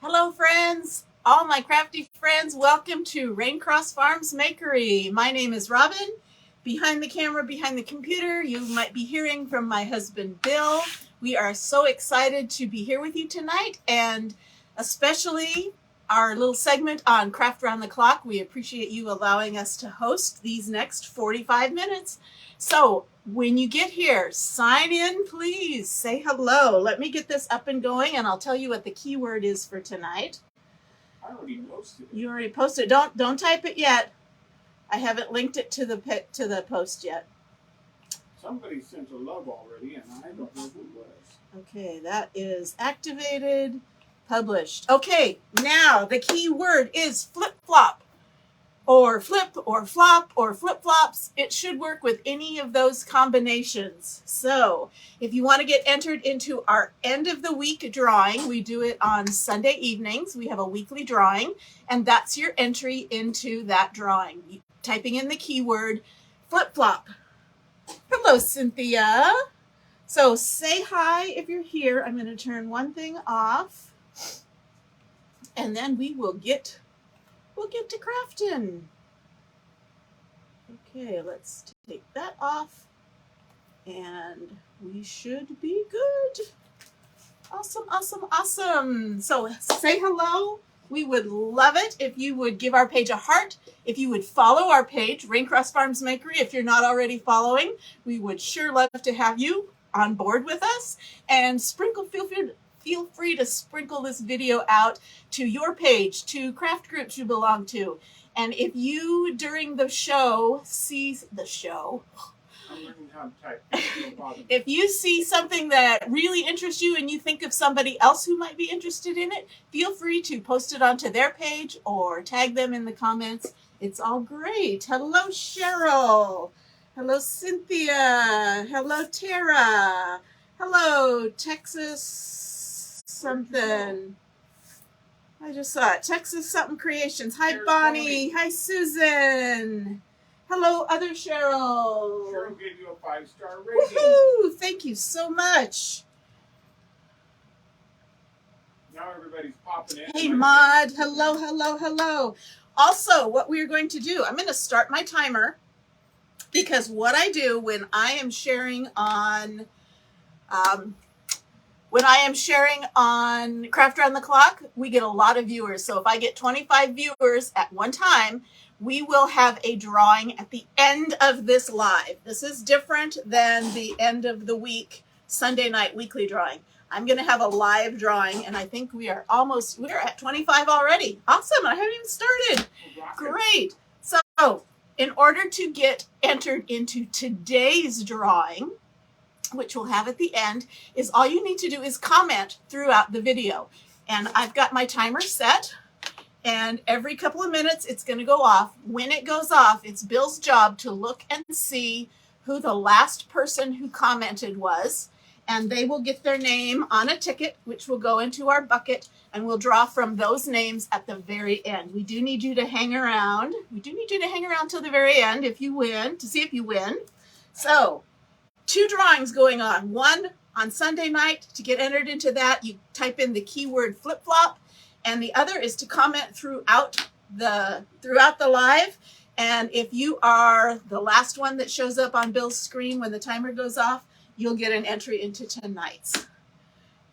Hello friends, all my crafty friends, welcome to Raincross Farms Makery. My name is Robin. Behind the camera, behind the computer, you might be hearing from my husband Bill. We are so excited to be here with you tonight, and especially our little segment on Craft Round the Clock. We appreciate you allowing us to host these next 45 minutes. So when you get here, sign in, please. Say hello. Let me get this up and going, and I'll tell you what the keyword is for tonight. I already posted it. You already posted. Don't type it yet. I haven't linked it to the post yet. Somebody sent a love already, and I don't know who it was. Okay, that is activated, published. Okay, now the key word is flip-flop, or flip, or flop, or flip-flops. It should work with any of those combinations. So if you want to get entered into our end of the week drawing, we do it on Sunday evenings. We have a weekly drawing, and that's your entry into that drawing. Typing in the keyword flip-flop. Hello, Cynthia. So say hi if you're here. I'm going to turn one thing off, and then we'll get to crafting. Okay, let's take that off, and we should be good. Awesome, awesome, awesome. So say hello. We would love it if you would give our page a heart. If you would follow our page, Raincross Farms Makery, if you're not already following, we would sure love to have you on board with us. And feel free to sprinkle this video out to your page, to craft groups you belong to. And if you, during the show, see the show, I'm learning how to type. No problem. if you see something that really interests you and you think of somebody else who might be interested in it, feel free to post it onto their page or tag them in the comments. It's all great. Hello, Cheryl. Hello, Cynthia. Hello, Tara. Hello, Texas something. I just saw it. Texas something creations. Hi, There's Bonnie. Hi, Susan. Hello, other Cheryl. Cheryl gave you a 5-star rating. Woohoo! Thank you so much. Now everybody's popping in. Hey, Maud. Hello, hello, hello. Also, what we're going to do, I'm going to start my timer, because what I do when I am sharing on Craft Round the Clock, we get a lot of viewers. So if I get 25 viewers at one time, we will have a drawing at the end of this live. This is different than the end of the week, Sunday night weekly drawing. I'm going to have a live drawing, and I think we're at 25 already. Awesome. I haven't even started. Great. So in order to get entered into today's drawing, which we'll have at the end, is all you need to do is comment throughout the video. And I've got my timer set, and every couple of minutes it's going to go off. When it goes off, it's Bill's job to look and see who the last person who commented was, and they will get their name on a ticket, which will go into our bucket, and we'll draw from those names at the very end. We do need you to hang around. We do need you to hang around till the very end if you win, to see if you win. So 2 drawings going on. One on Sunday night. To get entered into that, you type in the keyword flip-flop, and the other is to comment throughout the live. And if you are the last one that shows up on Bill's screen when the timer goes off, you'll get an entry into tonight's.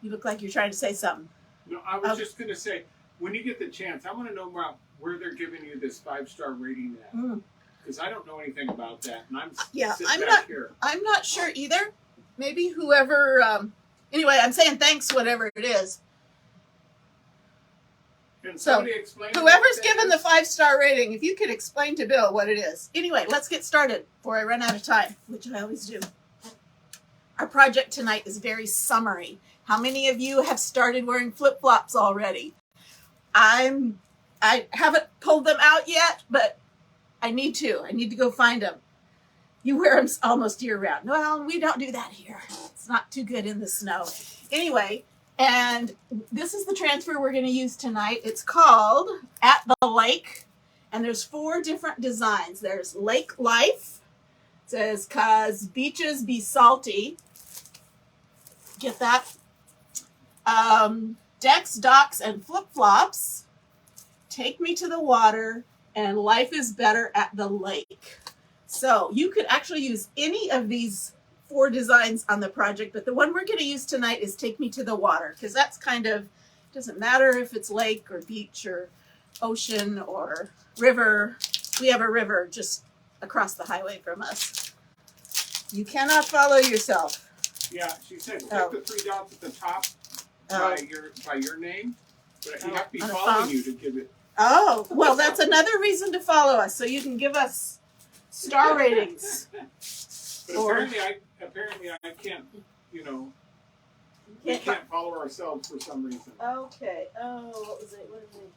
You look like you're trying to say something. No, I was just going to say, when you get the chance, I want to know about where they're giving you this 5-star rating at. Because I don't know anything about that, and I'm sitting back here. I'm not sure either. Maybe whoever. Anyway, I'm saying thanks, whatever it is. Can somebody explain? Whoever's given the 5-star rating, if you could explain to Bill what it is. Anyway, let's get started before I run out of time, which I always do. Our project tonight is very summery. How many of you have started wearing flip-flops already? I haven't pulled them out yet, but I need to. I need to go find them. You wear them almost year-round. Well, we don't do that here. It's not too good in the snow. Anyway, and this is the transfer we're going to use tonight. It's called At the Lake, and there's 4 different designs. There's Lake Life. It says, 'cause beaches be salty. Get that? decks, docks, and flip-flops, take me to the water, and life is better at the lake. So you could actually use any of these 4 designs on the project, but the one we're going to use tonight is take me to the water, because that's kind of, doesn't matter if it's lake or beach or ocean or river. We have a river just across the highway from us. You cannot follow yourself. Yeah, she said click the 3 dots at the top by your name, but you have to be following you to give it. Oh, well, that's another reason to follow us, so you can give us star ratings. But apparently I can't, we can't follow ourselves for some reason. Okay. Oh, what was it? What did we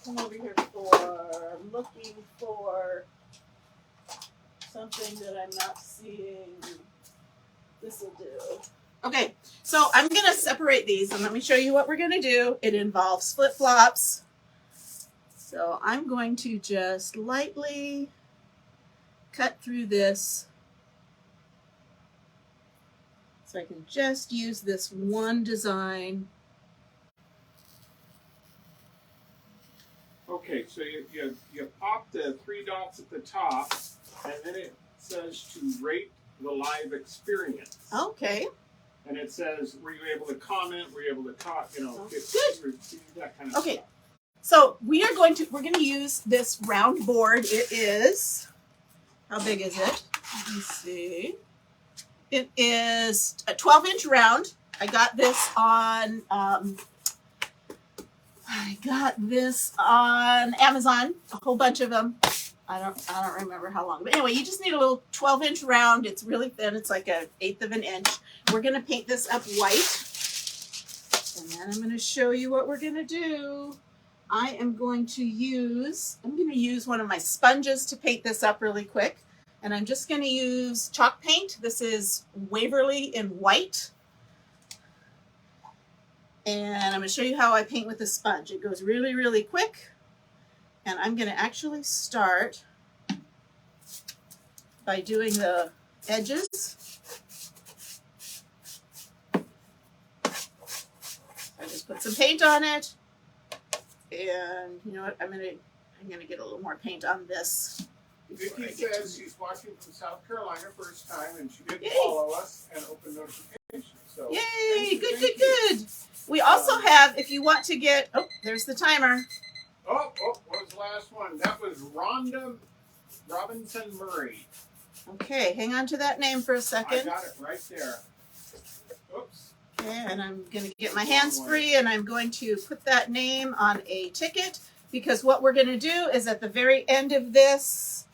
come over here for? I'm looking for something that I'm not seeing. This will do. Okay, so I'm going to separate these, and let me show you what we're going to do. It involves flip-flops. So I'm going to just lightly cut through this. So I can just use this one design. Okay, so you pop the 3 dots at the top, and then it says to rate the live experience. Okay. And it says, were you able to comment? Were you able to talk? Good. That kind of okay. stuff. So we're going to use this round board. It is, how big is it? Let me see. It is a 12-inch round. I got this on Amazon. A whole bunch of them. I don't remember how long, but anyway, you just need a little 12-inch round. It's really thin. It's like 1/8 of an inch. We're going to paint this up white, and then I'm going to show you what we're going to do. I'm going to use one of my sponges to paint this up really quick, and I'm just going to use chalk paint. This is Waverly in white, and I'm going to show you how I paint with a sponge. It goes really, really quick. And I'm going to actually start by doing the edges. I just put some paint on it. And you know what? I'm gonna get a little more paint on this. Vicki says she's watching from South Carolina first time, and she did follow us and open notifications. So yay! Good. We also have, if you want to get, there's the timer. What was the last one? That was Rhonda Robinson Murray. Okay, hang on to that name for a second. I got it right there. Oops. Okay, and I'm going to get my hands free, and I'm going to put that name on a ticket, because what we're going to do is at the very end of this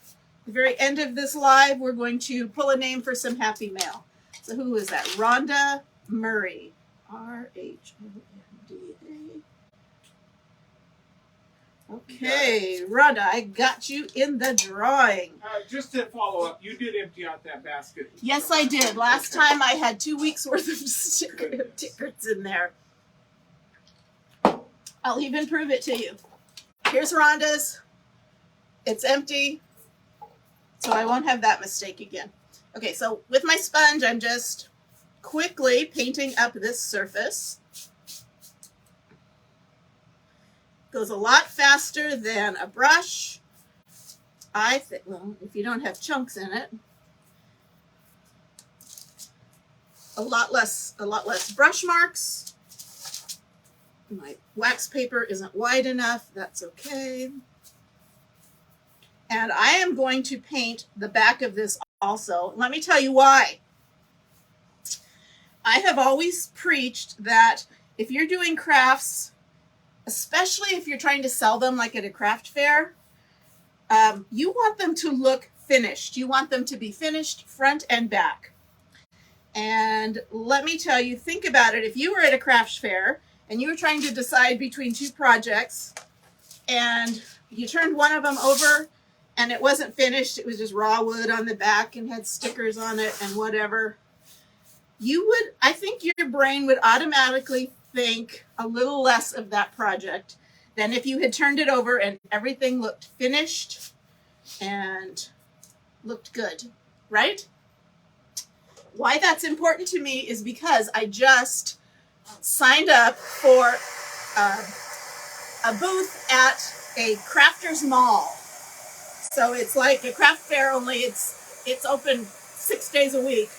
live, we're going to pull a name for some happy mail. So who is that? Rhonda Murray. RHONDA. Okay, Rhonda, I got you in the drawing. Just to follow up, you did empty out that basket. Yes, I did. Last time I had 2 weeks worth of stickers in there. I'll even prove it to you. Here's Rhonda's. It's empty, so I won't have that mistake again. Okay, so with my sponge, I'm just quickly painting up this surface. Goes a lot faster than a brush. I think, well, if you don't have chunks in it, a lot less brush marks. My wax paper isn't wide enough. That's okay. And I am going to paint the back of this also. Let me tell you why. I have always preached that if you're doing crafts, especially if you're trying to sell them like at a craft fair, you want them to look finished. You want them to be finished front and back. And let me tell you, think about it. If you were at a craft fair and you were trying to decide between 2 projects and you turned one of them over and it wasn't finished, it was just raw wood on the back and had stickers on it and whatever, I think your brain would automatically think a little less of that project than if you had turned it over and everything looked finished and looked good, right? Why that's important to me is because I just signed up for a booth at a crafters mall. So it's like a craft fair, only it's open 6 days a week.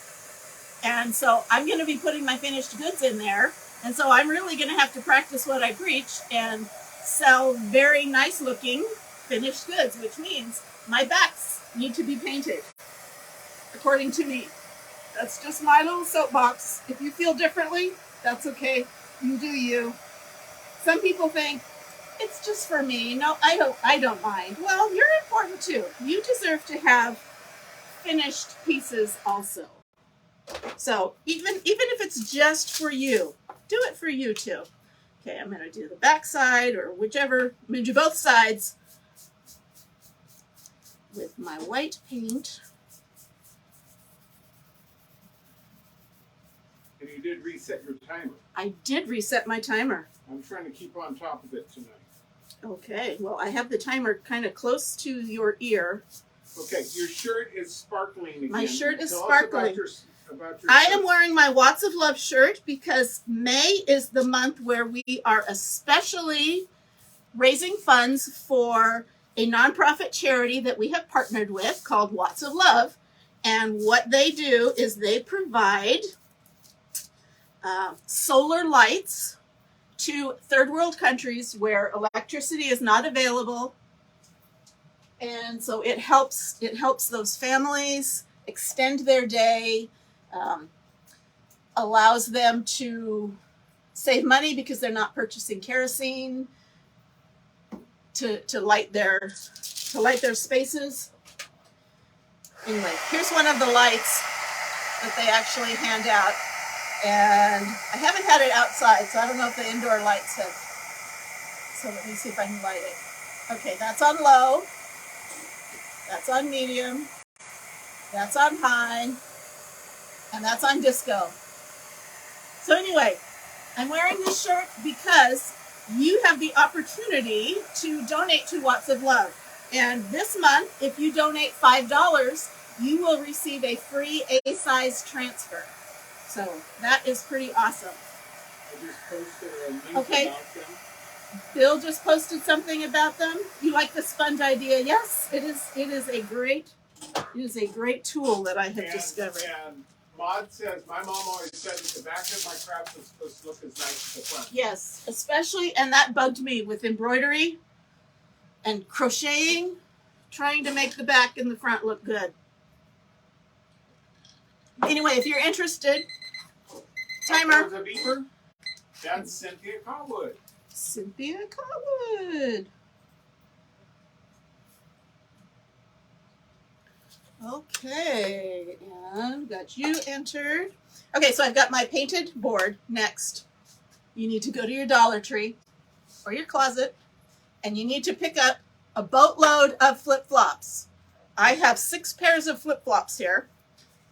And so I'm going to be putting my finished goods in there. And so I'm really going to have to practice what I preach and sell very nice looking finished goods, which means my backs need to be painted, according to me. That's just my little soapbox. If you feel differently, that's okay. You do you. Some people think, it's just for me. No, I don't mind. Well, you're important too. You deserve to have finished pieces also. So even if it's just for you, do it for you too. Okay, I'm going to do the back side or whichever. I'm going to do both sides with my white paint. And you did reset your timer. I did reset my timer. I'm trying to keep on top of it tonight. Okay, well, I have the timer kind of close to your ear. Okay, your shirt is sparkling again. My shirt is Tell sparkling. us about your I shirt. am wearing my Watts of Love shirt because May is the month where we are especially raising funds for a nonprofit charity that we have partnered with called Watts of Love. And what they do is they provide solar lights to third world countries where electricity is not available. And so it helps those families extend their day, allows them to save money because they're not purchasing kerosene to light their spaces. Anyway, here's one of the lights that they actually hand out. And I haven't had it outside, so I don't know if the indoor lights have. So let me see if I can light it. Okay, that's on low. That's on medium. That's on high. And that's on disco. So anyway, I'm wearing this shirt because you have the opportunity to donate to Watts of Love. And this month, if you donate $5, you will receive a free A-size transfer. So that is pretty awesome. I just posted a link about them. Bill just posted something about them. You like the sponge idea? Yes, it is a great tool that I have discovered. And Maud says, my mom always said that the back of my crafts is supposed to look as nice as the front. Yes, especially, and that bugged me with embroidery and crocheting, trying to make the back and the front look good. Anyway, if you're interested, timer. That's Cynthia Cotwood. Cynthia Cotwood. Okay, and got you entered. Okay, so I've got my painted board. Next, you need to go to your Dollar Tree or your closet, and you need to pick up a boatload of flip-flops. I have 6 pairs of flip-flops here,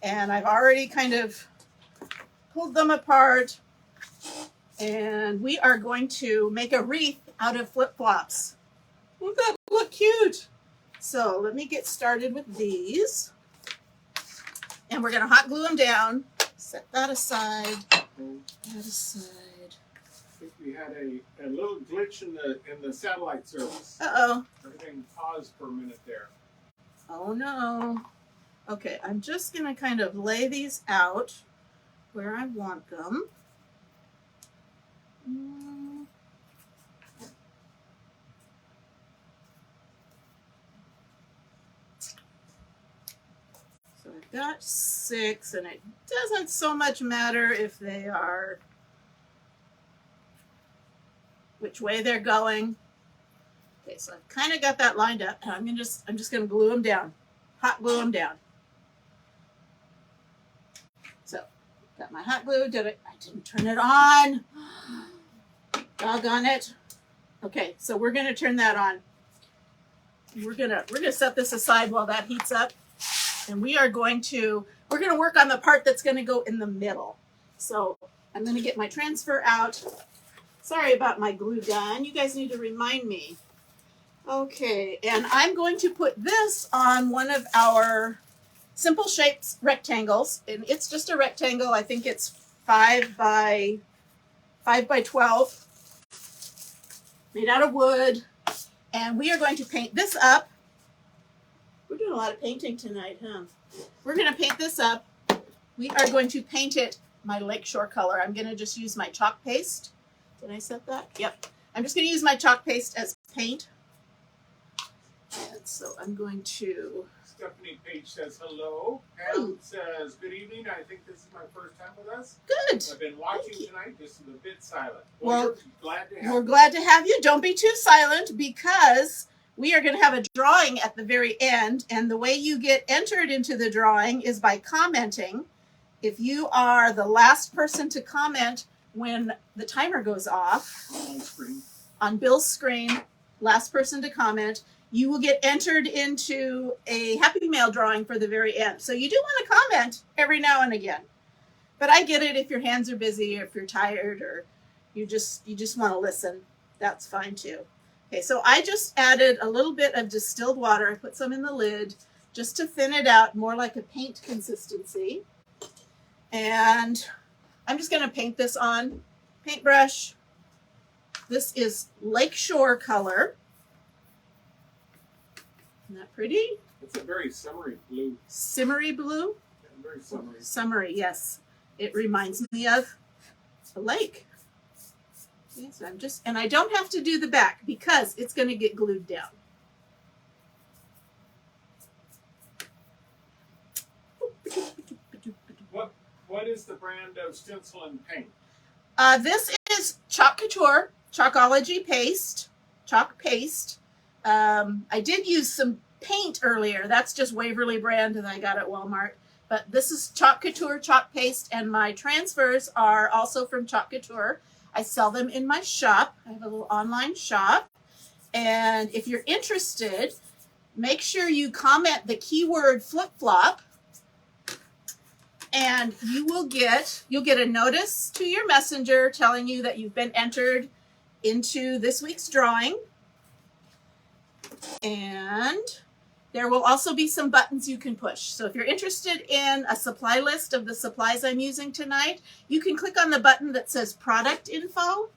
and I've already kind of pulled them apart, and we are going to make a wreath out of flip-flops. Won't that look cute? So let me get started with these. And we're going to hot glue them down. Set that aside. That aside. I think we had a little glitch in the satellite service. Uh-oh. Everything paused for a minute there. Oh no. Okay, I'm just going to kind of lay these out where I want them. So I've got 6, and it doesn't so much matter if they are which way they're going. Okay, so I've kind of got that lined up, and I'm just going to glue them down, hot glue them down. So got my hot glue. I didn't turn it on. Doggone it. Okay, so we're going to turn that on. We're gonna set this aside while that heats up, and we're going to work on the part that's going to go in the middle. So I'm going to get my transfer out. Sorry about my glue gun. You guys need to remind me. Okay, and I'm going to put this on one of our Simple Shapes rectangles, and it's just a rectangle. I think it's 5 by 12. made out of wood. And we are going to paint this up. We're doing a lot of painting tonight, huh? We're going to paint this up. We are going to paint it my lakeshore color. I'm going to just use my chalk paste. Did I set that? Yep. I'm just going to use my chalk paste as paint. And so I'm going to... Stephanie Page says hello. Pam says, good evening. I think this is my first time with us. Good. I've been watching tonight. Just a bit silent. Well, we're glad to have you. Don't be too silent because we are going to have a drawing at the very end. And the way you get entered into the drawing is by commenting. If you are the last person to comment when the timer goes off on Bill's screen, last person to comment, you will get entered into a Happy Mail drawing for the very end. So you do want to comment every now and again. But I get it if your hands are busy or if you're tired or you just want to listen. That's fine too. Okay, so I just added a little bit of distilled water. I put some in the lid just to thin it out, more like a paint consistency. And I'm just going to paint this on paintbrush. This is Lakeshore color. Isn't that pretty? It's a very summery blue. Simmery blue? Yeah, very summery. Summery, yes. It reminds me of a lake. Okay, so and I don't have to do the back because it's going to get glued down. What is the brand of stencil and paint? This is Chalk Couture, Chalkology paste, chalk paste. I did use some paint earlier. That's just Waverly brand that I got at Walmart. But this is Chalk Couture, chalk paste, and my transfers are also from Chalk Couture. I sell them in my shop. I have a little online shop. And if you're interested, make sure you comment the keyword flip-flop. And you'll get a notice to your messenger telling you that you've been entered into this week's drawing. And there will also be some buttons you can push. So if you're interested in a supply list of the supplies I'm using tonight, you can click on the button that says product info.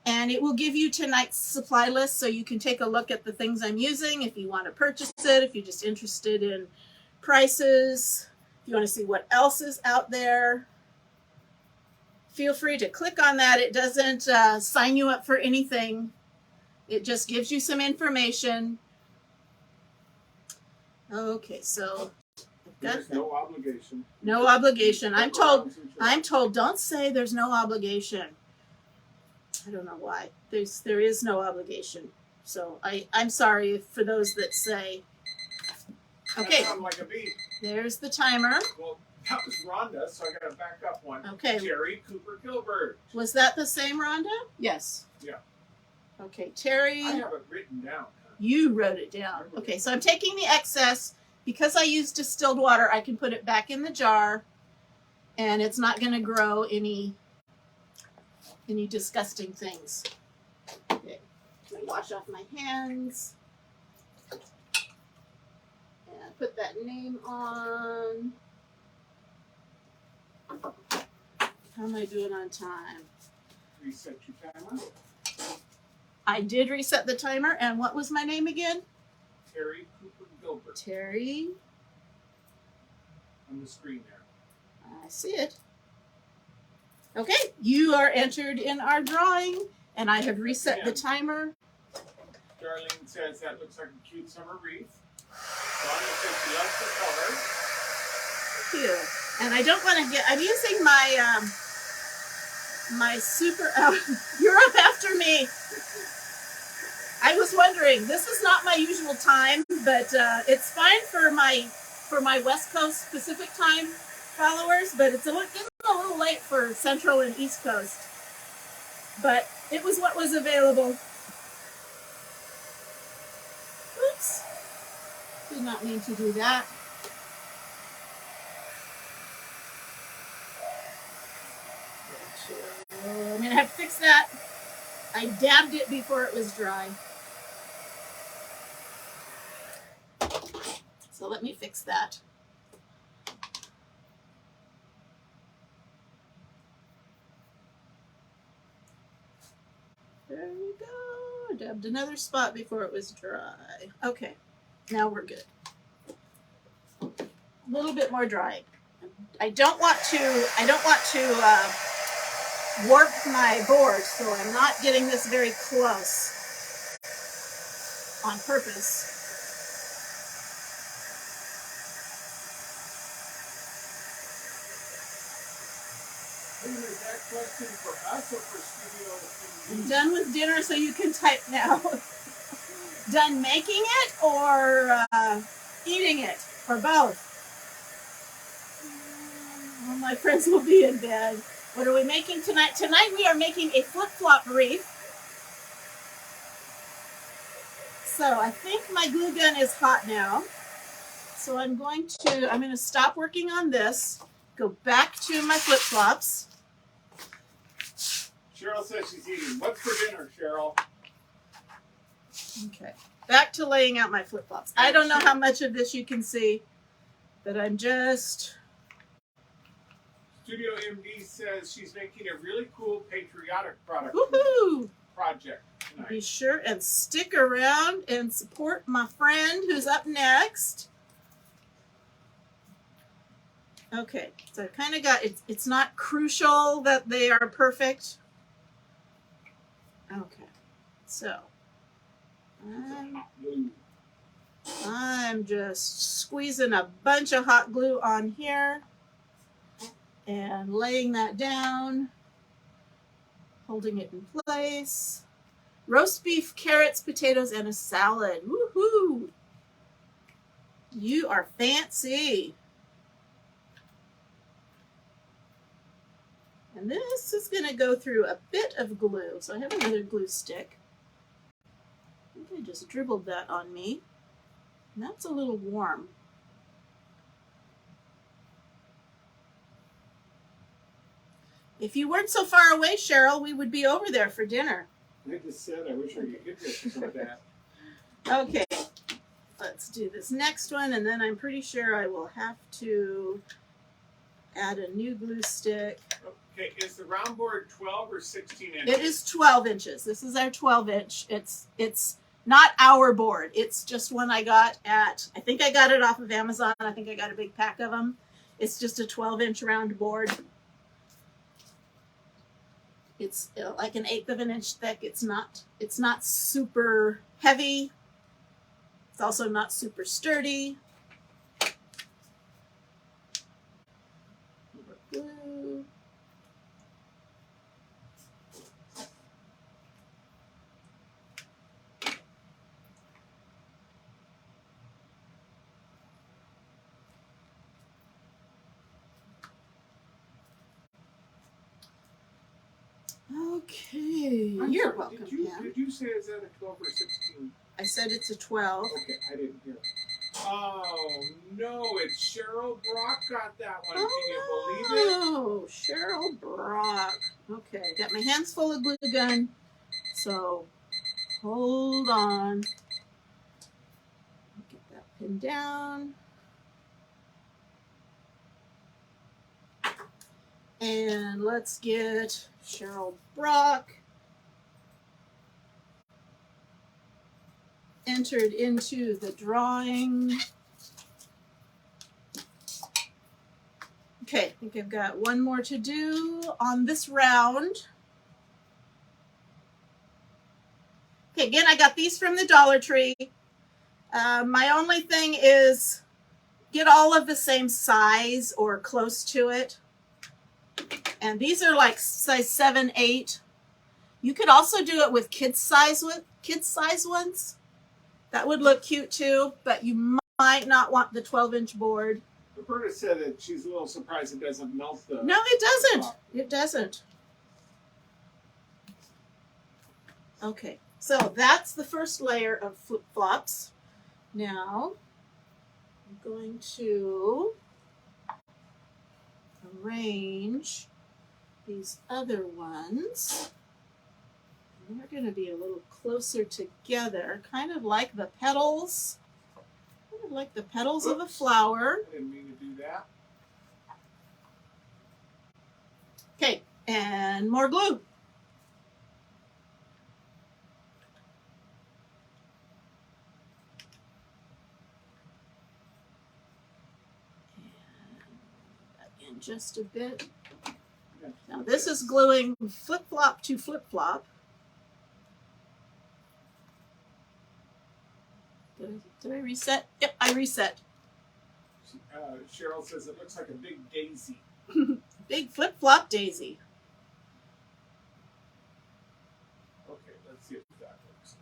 And it will give you tonight's supply list so you can take a look at the things I'm using if you want to purchase it, if you're just interested in prices. If you want to see what else is out there, feel free to click on that. It doesn't sign you up for anything. It just gives you some information. Okay, so there's no obligation. No obligation. I'm told don't say there's no obligation. I don't know why. There is no obligation. So I'm sorry for those that say. Okay. Like a bee. There's the timer. Well, that was Rhonda, so I got to back up one. Okay. Terry Cooper Gilbert. Was that the same Rhonda? Yes. Yeah. Okay, Terry. I have it written down. You wrote it down. Okay, so I'm taking the excess. Because I used distilled water, I can put it back in the jar, and it's not going to grow any disgusting things. Okay, I'm going to wash off my hands. Put that name on. How am I doing on time? Reset your timer. I did reset the timer, and what was my name again? Terry Cooper Gilbert. Terry. On the screen there. I see it. Okay, you are entered in our drawing, and I have reset the timer. Darlene says that looks like a cute summer wreath. Rhonda says she loves the color. Thank you. And I don't want to I'm using my, my super, you're up after me. I was wondering, this is not my usual time, but it's fine for my West Coast Pacific time followers, but it's getting a little late for Central and East Coast. But it was what was available. Oops. Did not mean to do that. I'm going to have to fix that. I dabbed it before it was dry. So let me fix that. There you go. Dabbed another spot before it was dry. Okay, now we're good. A little bit more dry. I don't want to warp my board, so I'm not getting this very close on purpose. Is that question for us or for Studio MD? I'm done with dinner, so you can type now. Done making it or eating it, or both? All my friends will be in bed. What are we making tonight? Tonight we are making a flip-flop wreath. So I think my glue gun is hot now. So I'm going to stop working on this, go back to my flip-flops. Cheryl says she's eating. What's for dinner, Cheryl? Okay, back to laying out my flip-flops. I don't know how much of this you can see, but I'm just... Studio MD says she's making a really cool patriotic project tonight. Be sure and stick around and support my friend who's up next. Okay, so I kind of got, it's not crucial that they are perfect. Okay, so I'm just squeezing a bunch of hot glue on here and laying that down, holding it in place. Roast beef, carrots, potatoes, and a salad. Woohoo! You are fancy. And this is going to go through a bit of glue. So I have another glue stick. I think I just dribbled that on me. And that's a little warm. If you weren't so far away, Cheryl, we would be over there for dinner. I just said I wish I could get there for some of that. Okay, let's do this next one, and then I'm pretty sure I will have to add a new glue stick. Okay, is the round board 12 or 16 inches? It is 12 inches. This is our 12-inch. It's not our board. It's just one I got at, I think I got it off of Amazon. I think I got a big pack of them. It's just a 12-inch round board. It's like 1/8 of an inch thick. It's not super heavy. It's also not super sturdy. Glue. Okay. You're welcome, Pam. Did you say is that a 12 or 16? I said it's a 12. Okay, I didn't hear. Oh, no, it's Cheryl Brock got that one. Can you believe it? Oh, Cheryl Brock. Okay, got my hands full of glue gun, so hold on. Get that pinned down. And let's get Cheryl Brock entered into the drawing. Okay, I think I've got one more to do on this round. Okay, again, I got these from the Dollar Tree. My only thing is get all of the same size or close to it. And these are like size 7, 8. You could also do it with kids size ones. That would look cute too, but you might not want the 12-inch board. Roberta said that she's a little surprised it doesn't melt the... No, it doesn't. It doesn't. Okay, so that's the first layer of flip-flops. Now, I'm going to arrange these other ones. And they're going to be a little closer together, kind of like the petals. Kind of like the petals of a flower. I didn't mean to do that. Okay, and more glue. just a bit. Now this is gluing flip-flop to flip-flop. Did I reset? Yep, I reset. Cheryl says it looks like a big daisy. Big flip-flop daisy. Okay, let's see if that works.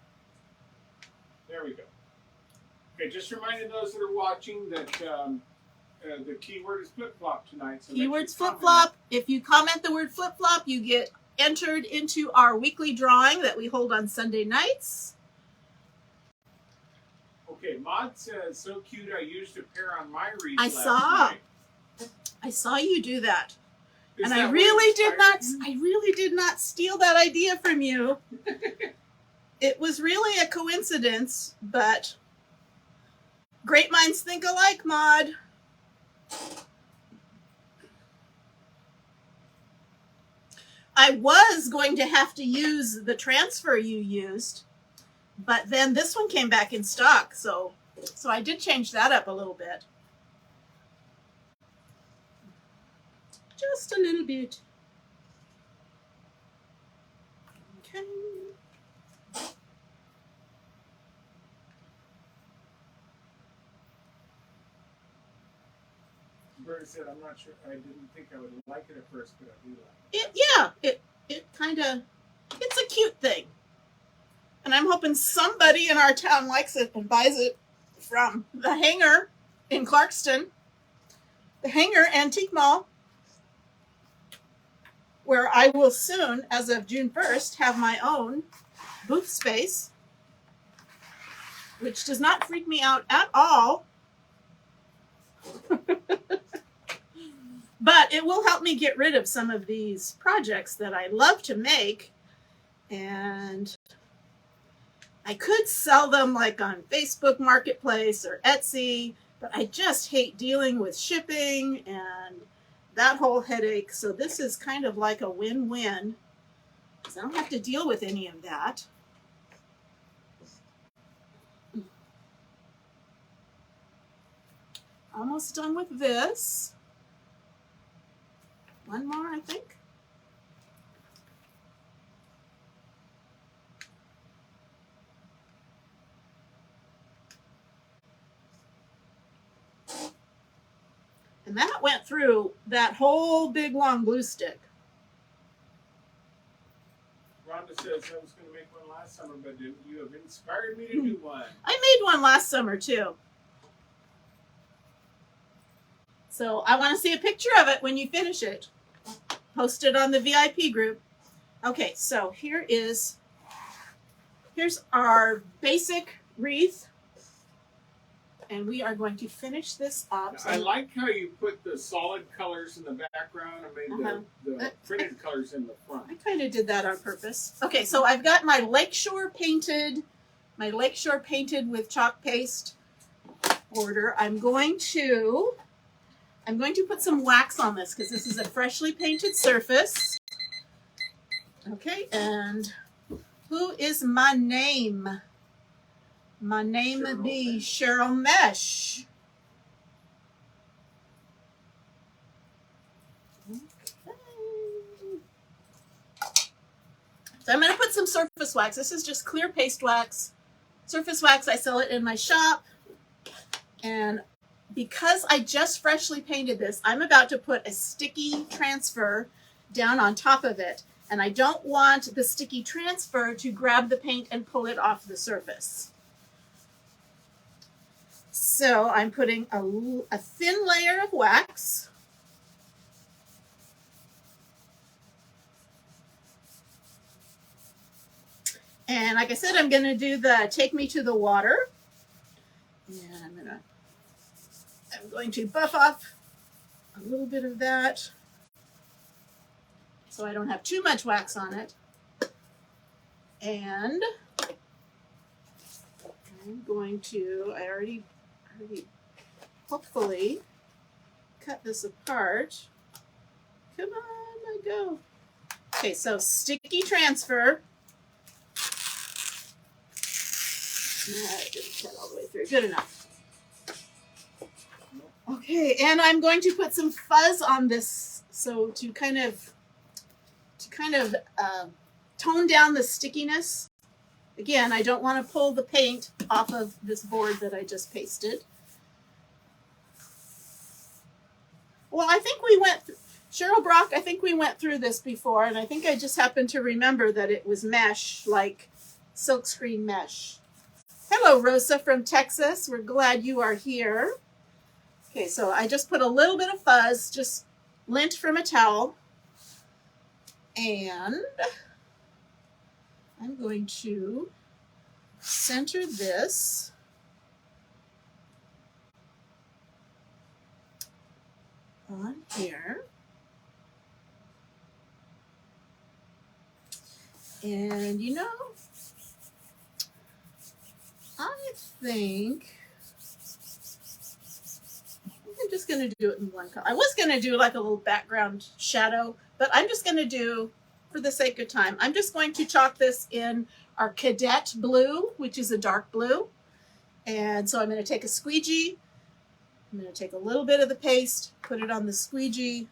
There we go. Okay, just reminding those that are watching that the keyword is flip-flop tonight. So keyword's flip-flop. If you comment the word flip-flop, you get entered into our weekly drawing that we hold on Sunday nights. Okay, Maud says, so cute, I used a pair on my wreath last night. I saw you do that. And I really did not steal that idea from you. It was really a coincidence, but great minds think alike, Maud. I was going to have to use the transfer you used, but then this one came back in stock, so I did change that up a little bit. Just a little bit. Okay. Berta said, I'm not sure, I didn't think I would like it at first, but I do like it. It kind of, it's a cute thing. And I'm hoping somebody in our town likes it and buys it from the Hangar in Clarkston, the Hangar Antique Mall, where I will soon, as of June 1st, have my own booth space, which does not freak me out at all. But it will help me get rid of some of these projects that I love to make, and I could sell them like on Facebook Marketplace or Etsy, but I just hate dealing with shipping and that whole headache. So this is kind of like a win-win, because I don't have to deal with any of that. Almost done with this. One more, I think. And that went through that whole big long glue stick. Rhonda says, I was going to make one last summer, but you have inspired me to do one. I made one last summer too. So I want to see a picture of it when you finish it. Post it on the VIP group. Okay, so here's our basic wreath. And we are going to finish this up. I like how you put the solid colors in the background and made the printed colors in the front. I kind of did that on purpose. Okay, so I've got my Lakeshore painted with chalk paste border. I'm going to put some wax on this because this is a freshly painted surface. Okay, and who is my name? My name would be Cheryl Mesh. Okay. So I'm going to put some surface wax. This is just clear paste wax. Surface wax, I sell it in my shop. And because I just freshly painted this, I'm about to put a sticky transfer down on top of it. And I don't want the sticky transfer to grab the paint and pull it off the surface. So I'm putting a thin layer of wax. And like I said, I'm going to do the Take Me to the Water. And I'm going to buff off a little bit of that so I don't have too much wax on it. And I'm going to, I already hopefully cut this apart. Come on, let go. Okay, so sticky transfer. No, I didn't cut all the way through. Good enough. Okay, and I'm going to put some fuzz on this, so to kind of tone down the stickiness. Again, I don't want to pull the paint off of this board that I just pasted. Well, I think we went, Cheryl Brock, I think we went through this before, and I think I just happened to remember that it was mesh, like silkscreen mesh. Hello, Rosa from Texas. We're glad you are here. Okay, so I just put a little bit of fuzz, just lint from a towel. And I'm going to center this on here. And you know, I think I'm just going to do it in one color. I was going to do like a little background shadow, but I'm just going to do, for the sake of time, I'm just going to chalk this in our cadet blue, which is a dark blue. And so I'm going to take a squeegee. I'm going to take a little bit of the paste, put it on the squeegee,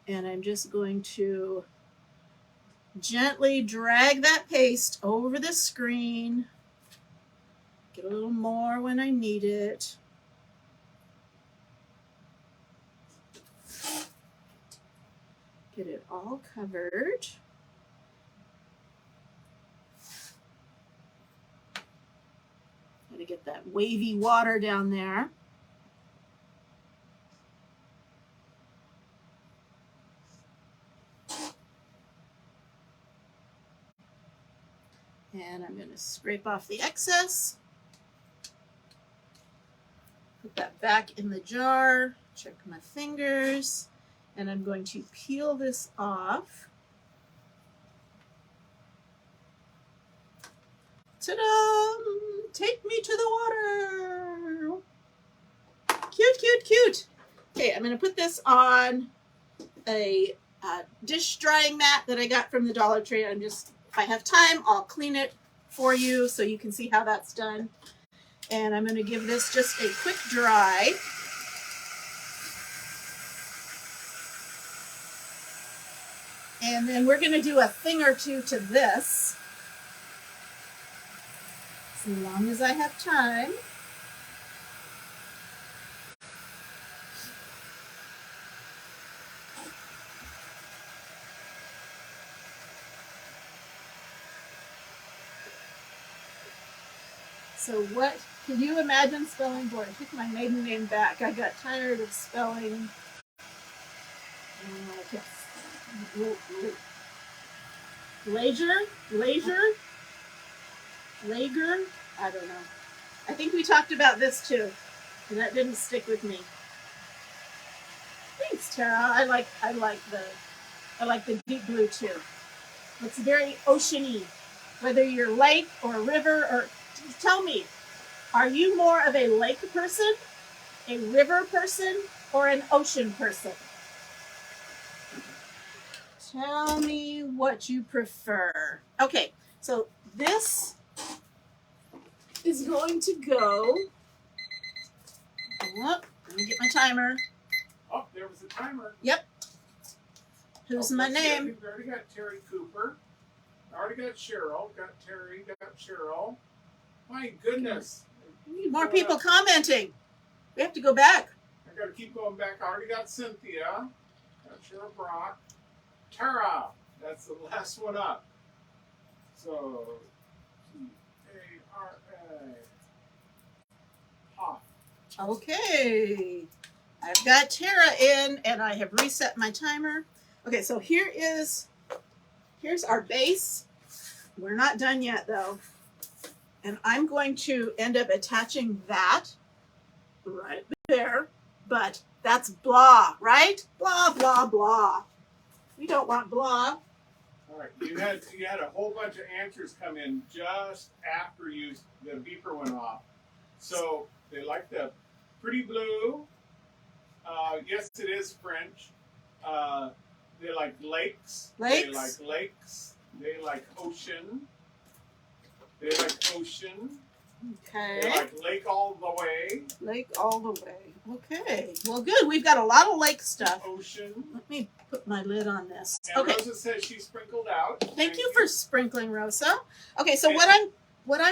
and I'm just going to gently drag that paste over the screen. Get a little more when I need it. Get it all covered. Gotta get that wavy water down there. And I'm going to scrape off the excess. Put that back in the jar. Check my fingers. And I'm going to peel this off. Ta-da! Take me to the water. Cute, cute, cute. Okay, I'm going to put this on a dish drying mat that I got from the Dollar Tree. I'm just, if I have time, I'll clean it for you so you can see how that's done. And I'm going to give this just a quick dry. And then we're going to do a thing or two to this, as long as I have time. So what, can you imagine spelling board? I took my maiden name back. I got tired of spelling. Lager? I don't know. I think we talked about this too, and that didn't stick with me. Thanks, Tara. I like the deep blue too. It's very oceany. Whether you're lake or river, or tell me, are you more of a lake person, a river person, or an ocean person? Tell me what you prefer. Okay, so this is going to go. Oh, let me get my timer. Oh, there was a timer. Yep. Who's my name? We already got Terry Cooper. I already got Cheryl. Got Terry. Got Cheryl. My goodness. We need more people commenting. We have to go back. I got to keep going back. I already got Cynthia. Got Cheryl Brock. Tara. That's the last one up. So, T-A-R-A. Pop. Okay. I've got Tara in, and I have reset my timer. Okay, so here's our base. We're not done yet, though. And I'm going to end up attaching that right there. But that's blah, right? Blah, blah, blah. We don't want blah. All right, you had a whole bunch of answers come in just after the beeper went off. So they like the pretty blue. Yes, it is French. They like lakes. Lakes? They like lakes. They like ocean. They like ocean. Okay. They're like lake all the way. Lake all the way. Okay. Well, good. We've got a lot of lake stuff. Ocean. Let me put my lid on this. And Okay. Rosa says she sprinkled out. Thank you for sprinkling, Rosa. Okay, so what I'm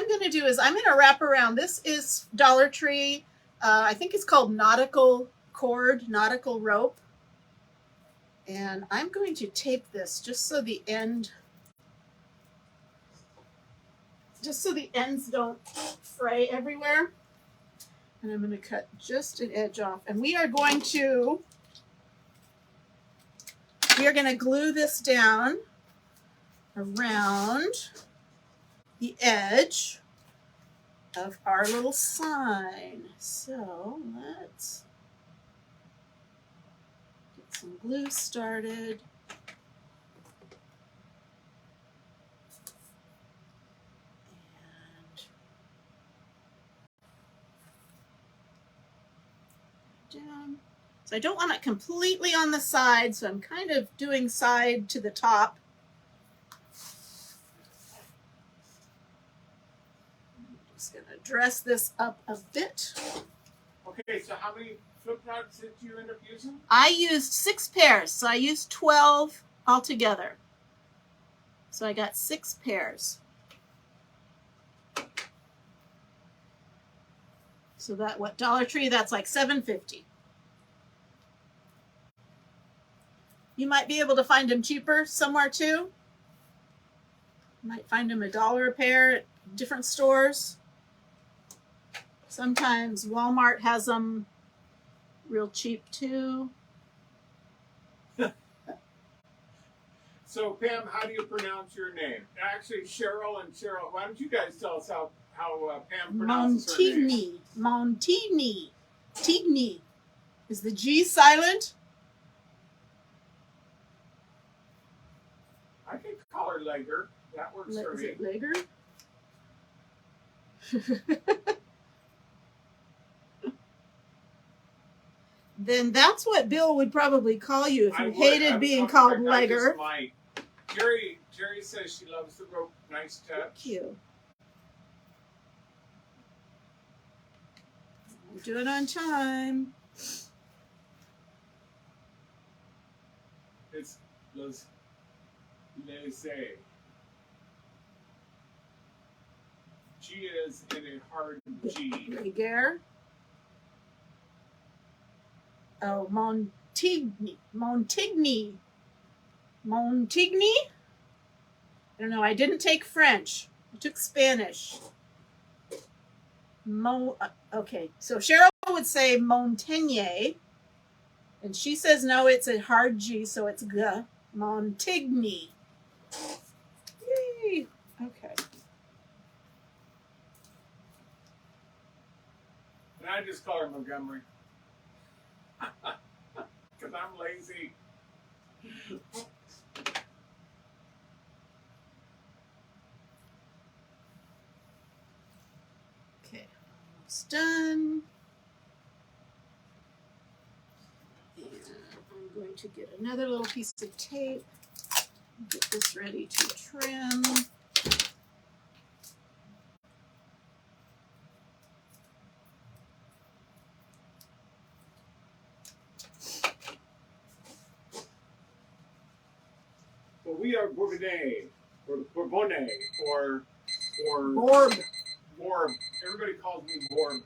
going to do is I'm going to wrap around. This is Dollar Tree. I think it's called nautical cord, nautical rope. And I'm going to tape this just so the ends don't fray everywhere. And I'm going to cut just an edge off. And we are going to glue this down around the edge of our little sign. So let's get some glue started. And down. So I don't want it completely on the side, so I'm kind of doing side to the top. Just going to dress this up a bit. Okay, so how many flip knots did you end up using? I used 6 pairs, so I used 12 altogether. So I got 6 pairs. So that, what, Dollar Tree, that's like $7.50. You might be able to find them cheaper somewhere too. You might find them $1 a pair at different stores. Sometimes Walmart has them real cheap too. So Pam, how do you pronounce your name? Actually, Cheryl, why don't you guys tell us how Pam pronounces her name? Montigny. Tigny. Is the G silent? I can call her Lager. That works for me. Is it Lager? Then that's what Bill would probably call you if you hated being called Lager. Jerry says she loves the rope. Nice touch. Thank you. Do it on time. It's laissez. G is in a hard G. Lager. Oh, Montigny. I don't know. I didn't take French. I took Spanish. Okay, so Cheryl would say Montaigne, and she says no, it's a hard G, so it's G. Montigny. Yay. Okay. And I just call her Montgomery. Because I'm lazy. Okay, almost done. And I'm going to get another little piece of tape. Get this ready to trim. Well, we are Bourbonnais, or Bourbonnais, or Borb. Everybody calls me Borb.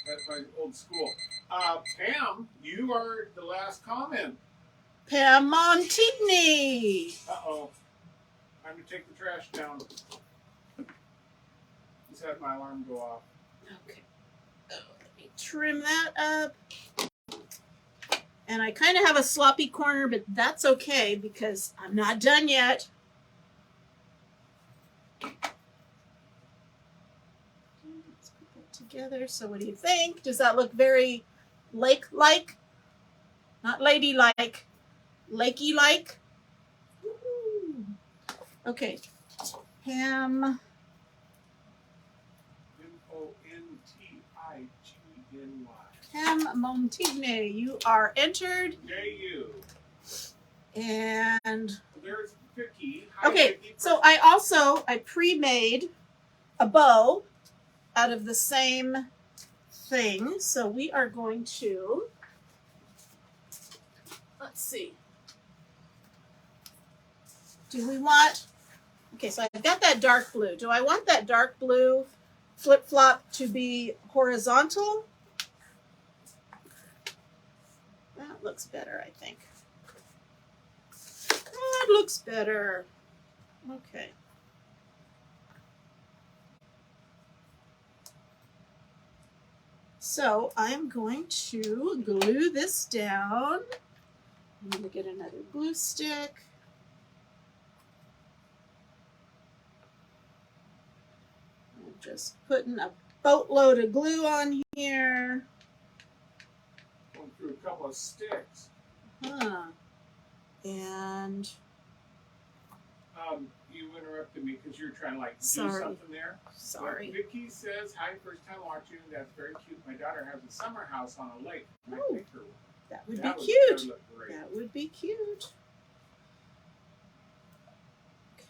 That's my old school. Pam, you are the last comment. Pam Montigny. Uh-oh. Time to take the trash down. Just had my alarm go off. Okay. Let me trim that up. And I kind of have a sloppy corner, but that's okay because I'm not done yet. Let's put that together. So what do you think? Does that look very lake-like? Not lady-like. Lakey-like? Okay. Pam. Montigny. Pam Montigny, you are entered. Yay, you. And there's Vicky. Hi, okay, Vicky. so I pre-made a bow. out of the same thing. So we are going to, let's see. Do we want, okay, so I've got that dark blue. Do I want that dark blue flip-flop to be horizontal? That looks better, I think. That looks better. Okay. So I'm going to glue this down. I'm going to get another glue stick. I'm just putting a boatload of glue on here. Going through a couple of sticks. And you interrupted me because you're trying to like do sorry. something there. Sorry. But Vicky says, "Hi, first time watching. That's very cute. My daughter has a summer house on a lake. Can I take her? That would be cute. That would look great. That would be cute."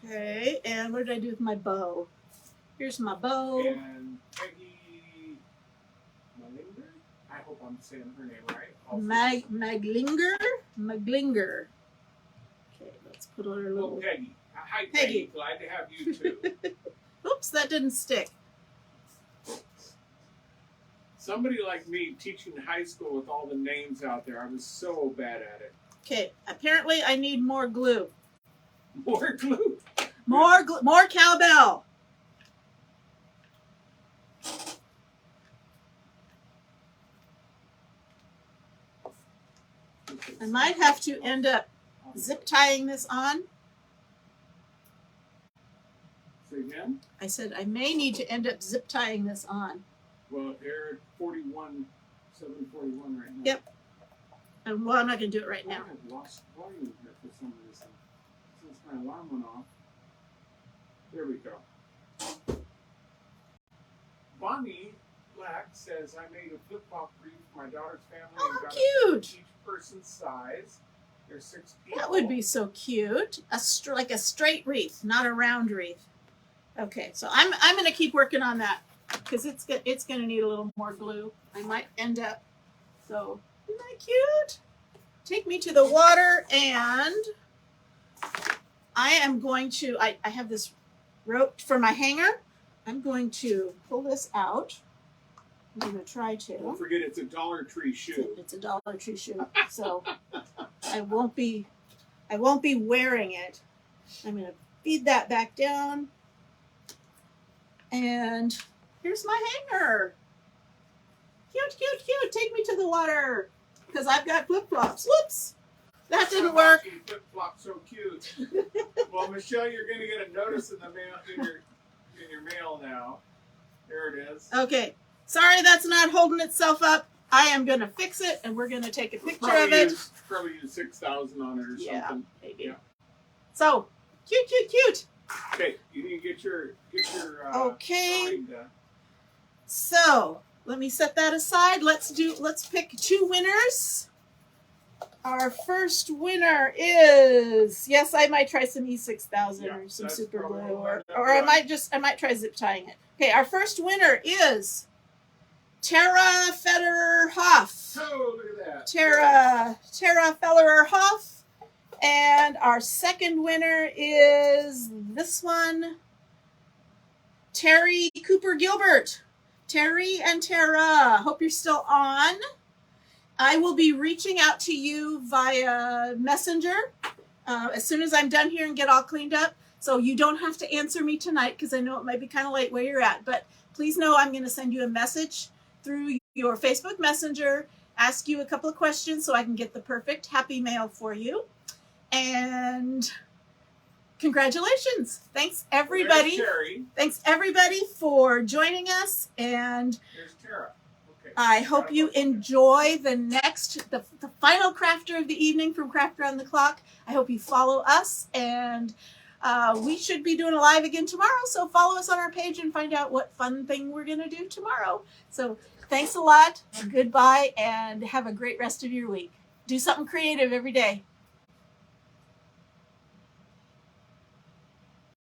Okay, and what did I do with my bow? Here's my bow. And Peggy Malinger, I hope I'm saying her name right. Maglinger. Okay, let's put on her little. Oh, Peggy. Hi, Peggy. Glad to have you too. Oops, that didn't stick. Somebody like me teaching high school with all the names out there, I was so bad at it. Okay, apparently I need more glue. More glue. More cowbell. I might have to end up zip tying this on. Say again? I said I may need to end up zip tying this on. Well, they're at 741 right now. Yep. And well, I'm not going to do it right now. I have lost volume here for some reason. Since my alarm went off. There we go. Bonnie Black says, I made a flip-flop wreath for my daughter's family. Oh, and got cute. Each person's size. There's 6 people. That would be so cute. Like a straight wreath, not a round wreath. Okay, so I'm going to keep working on that because it's going to need a little more glue. I might end up. So, isn't that cute? Take me to the water, and I am going to, I have this rope for my hanger. I'm going to pull this out. I'm going to try to. Don't forget it's a Dollar Tree shoe. It's a Dollar Tree shoe, so I won't be wearing it. I'm going to feed that back down. And here's my hanger. Cute, cute, cute. Take me to the water because I've got flip-flops. Whoops. That didn't work. Flip-flop so cute. Well, Michelle, you're going to get a notice in the mail in your mail now. There it is. Okay. Sorry that's not holding itself up. I am going to fix it, and we're going to take a picture of it. Probably use 6,000 on it or something. Maybe. Yeah. So, cute, cute, cute. Okay, you need to get your okay. drawing done. So, let me set that aside. Let's pick 2 winners. Our first winner is, yes, I might try some E6000 or some super glue, or I might try zip tying it. Okay, our first winner is Tara Federer Hoff. Oh, look at that. Tara Federer Hoff. And our second winner is this one, Terry Cooper Gilbert. Terry and Tara, hope you're still on. I will be reaching out to you via Messenger as soon as I'm done here and get all cleaned up. So you don't have to answer me tonight because I know it might be kind of late where you're at. But please know I'm going to send you a message through your Facebook Messenger, ask you a couple of questions so I can get the perfect happy mail for you. And congratulations. Thanks everybody. There's Terry. Thanks everybody for joining us, and There's Tara. Okay. I hope you enjoy the final crafter of the evening from Craft Around the Clock. I hope you follow us, and we should be doing a live again tomorrow, so follow us on our page and find out what fun thing we're going to do tomorrow. So thanks a lot, goodbye, and have a great rest of your week. Do something creative every day.